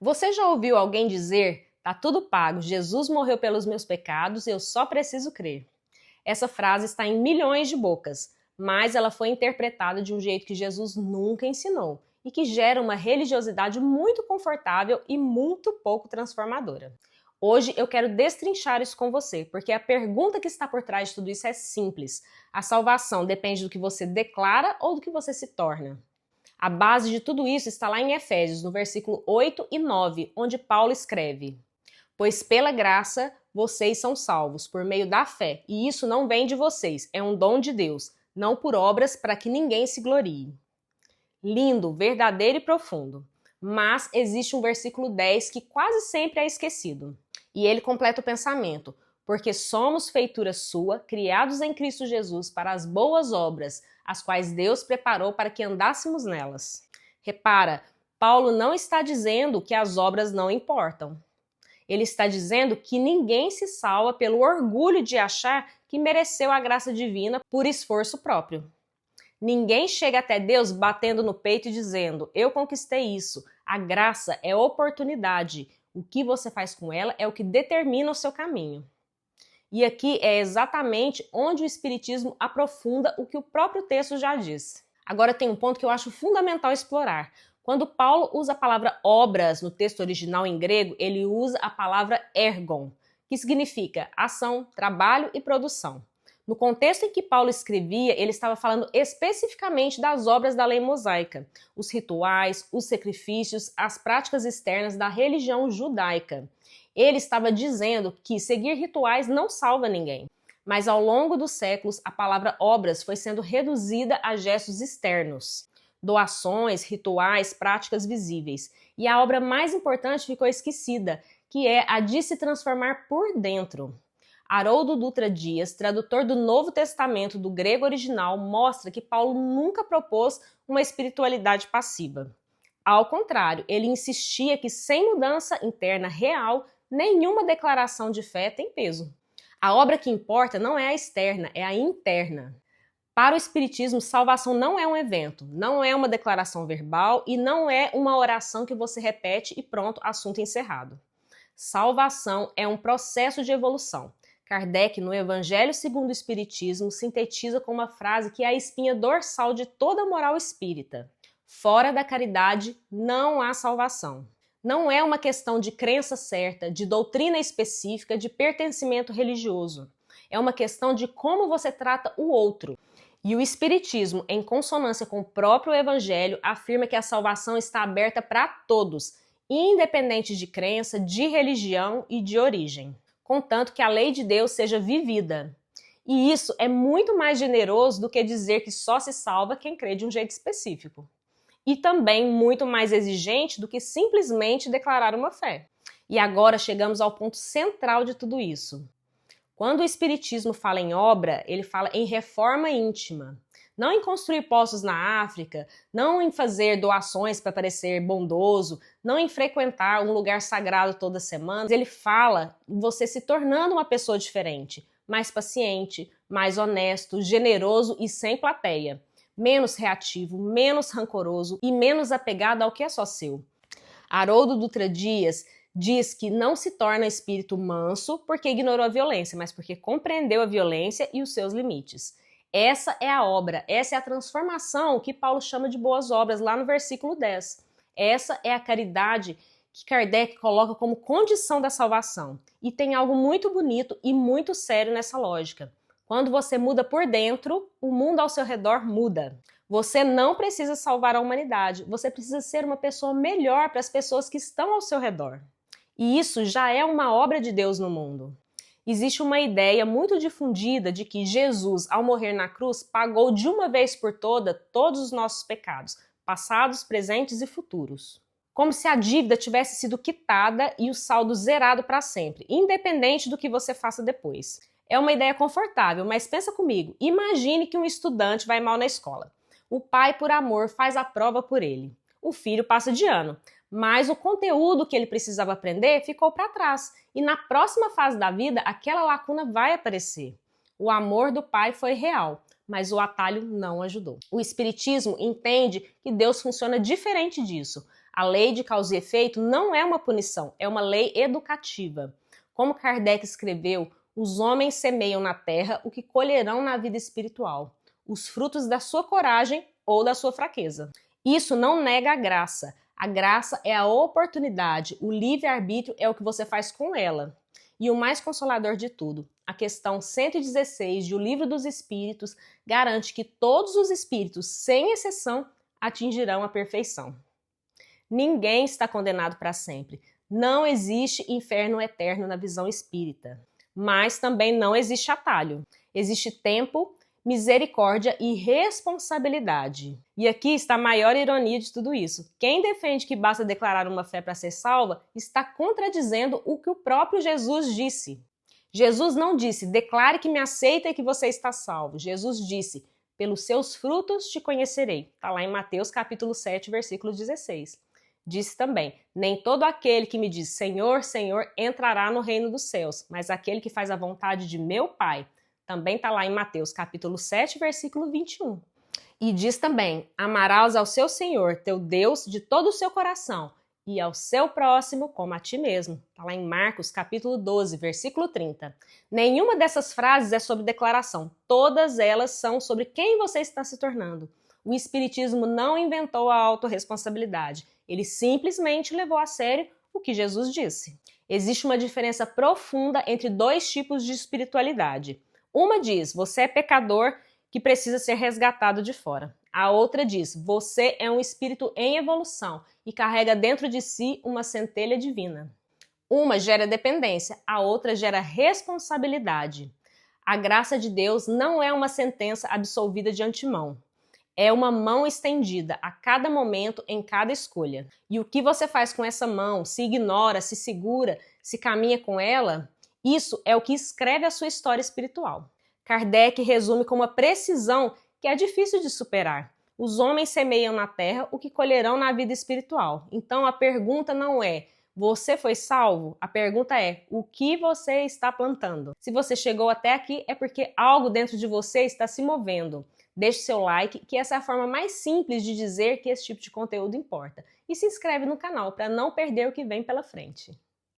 Você já ouviu alguém dizer: "Tá tudo pago, Jesus morreu pelos meus pecados, eu só preciso crer"? Essa frase está em milhões de bocas, mas ela foi interpretada de um jeito que Jesus nunca ensinou e que gera uma religiosidade muito confortável e muito pouco transformadora. Hoje eu quero destrinchar isso com você, porque a pergunta que está por trás de tudo isso é simples. A salvação depende do que você declara ou do que você se torna? A base de tudo isso está lá em Efésios, no versículo 8 e 9, onde Paulo escreve: "Pois pela graça vocês são salvos, por meio da fé, e isso não vem de vocês, é um dom de Deus, não por obras para que ninguém se glorie." Lindo, verdadeiro e profundo. Mas existe um versículo 10 que quase sempre é esquecido. E ele completa o pensamento: "Porque somos feitura sua, criados em Cristo Jesus para as boas obras, as quais Deus preparou para que andássemos nelas." Repara, Paulo não está dizendo que as obras não importam. Ele está dizendo que ninguém se salva pelo orgulho de achar que mereceu a graça divina por esforço próprio. Ninguém chega até Deus batendo no peito e dizendo: "Eu conquistei isso." A graça é oportunidade. O que você faz com ela é o que determina o seu caminho. E aqui é exatamente onde o Espiritismo aprofunda o que o próprio texto já diz. Agora tem um ponto que eu acho fundamental explorar. Quando Paulo usa a palavra obras no texto original em grego, ele usa a palavra ergon, que significa ação, trabalho e produção. No contexto em que Paulo escrevia, ele estava falando especificamente das obras da lei mosaica, os rituais, os sacrifícios, as práticas externas da religião judaica. Ele estava dizendo que seguir rituais não salva ninguém. Mas ao longo dos séculos, a palavra obras foi sendo reduzida a gestos externos, doações, rituais, práticas visíveis. E a obra mais importante ficou esquecida, que é a de se transformar por dentro. Haroldo Dutra Dias, tradutor do Novo Testamento do grego original, mostra que Paulo nunca propôs uma espiritualidade passiva. Ao contrário, ele insistia que sem mudança interna real, nenhuma declaração de fé tem peso. A obra que importa não é a externa, é a interna. Para o Espiritismo, salvação não é um evento, não é uma declaração verbal e não é uma oração que você repete e pronto, assunto encerrado. Salvação é um processo de evolução. Kardec, no Evangelho segundo o Espiritismo, sintetiza com uma frase que é a espinha dorsal de toda a moral espírita: fora da caridade não há salvação. Não é uma questão de crença certa, de doutrina específica, de pertencimento religioso. É uma questão de como você trata o outro. E o Espiritismo, em consonância com o próprio Evangelho, afirma que a salvação está aberta para todos, independente de crença, de religião e de origem, contanto que a lei de Deus seja vivida. E isso é muito mais generoso do que dizer que só se salva quem crê de um jeito específico. E também muito mais exigente do que simplesmente declarar uma fé. E agora chegamos ao ponto central de tudo isso. Quando o Espiritismo fala em obra, ele fala em reforma íntima. Não em construir poços na África, não em fazer doações para parecer bondoso, não em frequentar um lugar sagrado toda semana. Ele fala em você se tornando uma pessoa diferente, mais paciente, mais honesto, generoso e sem plateia. Menos reativo, menos rancoroso e menos apegado ao que é só seu. Haroldo Dutra Dias diz que não se torna espírito manso porque ignorou a violência, mas porque compreendeu a violência e os seus limites. Essa é a obra, essa é a transformação que Paulo chama de boas obras lá no versículo 10. Essa é a caridade que Kardec coloca como condição da salvação. E tem algo muito bonito e muito sério nessa lógica. Quando você muda por dentro, o mundo ao seu redor muda. Você não precisa salvar a humanidade, você precisa ser uma pessoa melhor para as pessoas que estão ao seu redor. E isso já é uma obra de Deus no mundo. Existe uma ideia muito difundida de que Jesus, ao morrer na cruz, pagou de uma vez por todos os nossos pecados, passados, presentes e futuros. Como se a dívida tivesse sido quitada e o saldo zerado para sempre, independente do que você faça depois. É uma ideia confortável, mas pensa comigo. Imagine que um estudante vai mal na escola. O pai, por amor, faz a prova por ele. O filho passa de ano, mas o conteúdo que ele precisava aprender ficou para trás. E na próxima fase da vida, aquela lacuna vai aparecer. O amor do pai foi real, mas o atalho não ajudou. O Espiritismo entende que Deus funciona diferente disso. A lei de causa e efeito não é uma punição, é uma lei educativa. Como Kardec escreveu, os homens semeiam na terra o que colherão na vida espiritual, os frutos da sua coragem ou da sua fraqueza. Isso não nega a graça. A graça é a oportunidade, o livre-arbítrio é o que você faz com ela. E o mais consolador de tudo, a questão 116 de O Livro dos Espíritos garante que todos os espíritos, sem exceção, atingirão a perfeição. Ninguém está condenado para sempre. Não existe inferno eterno na visão espírita. Mas também não existe atalho. Existe tempo, misericórdia e responsabilidade. E aqui está a maior ironia de tudo isso. Quem defende que basta declarar uma fé para ser salva está contradizendo o que o próprio Jesus disse. Jesus não disse, declare que me aceita e que você está salvo. Jesus disse, pelos seus frutos te conhecerei. Está lá em Mateus capítulo 7, versículo 16. Disse também, nem todo aquele que me diz Senhor, Senhor entrará no reino dos céus, mas aquele que faz a vontade de meu Pai. Também está lá em Mateus capítulo 7, versículo 21. E diz também, amarás ao seu Senhor, teu Deus, de todo o seu coração, e ao seu próximo como a ti mesmo. Está lá em Marcos capítulo 12, versículo 30. Nenhuma dessas frases é sobre declaração, todas elas são sobre quem você está se tornando. O Espiritismo não inventou a autorresponsabilidade, ele simplesmente levou a sério o que Jesus disse. Existe uma diferença profunda entre dois tipos de espiritualidade. Uma diz, você é pecador que precisa ser resgatado de fora. A outra diz, você é um espírito em evolução e carrega dentro de si uma centelha divina. Uma gera dependência, a outra gera responsabilidade. A graça de Deus não é uma sentença absolvida de antemão. É uma mão estendida a cada momento, em cada escolha. E o que você faz com essa mão, se ignora, se segura, se caminha com ela, isso é o que escreve a sua história espiritual. Kardec resume com uma precisão que é difícil de superar. Os homens semeiam na terra o que colherão na vida espiritual. Então a pergunta não é, você foi salvo? A pergunta é, o que você está plantando? Se você chegou até aqui é porque algo dentro de você está se movendo. Deixe seu like, que essa é a forma mais simples de dizer que esse tipo de conteúdo importa. E se inscreve no canal para não perder o que vem pela frente.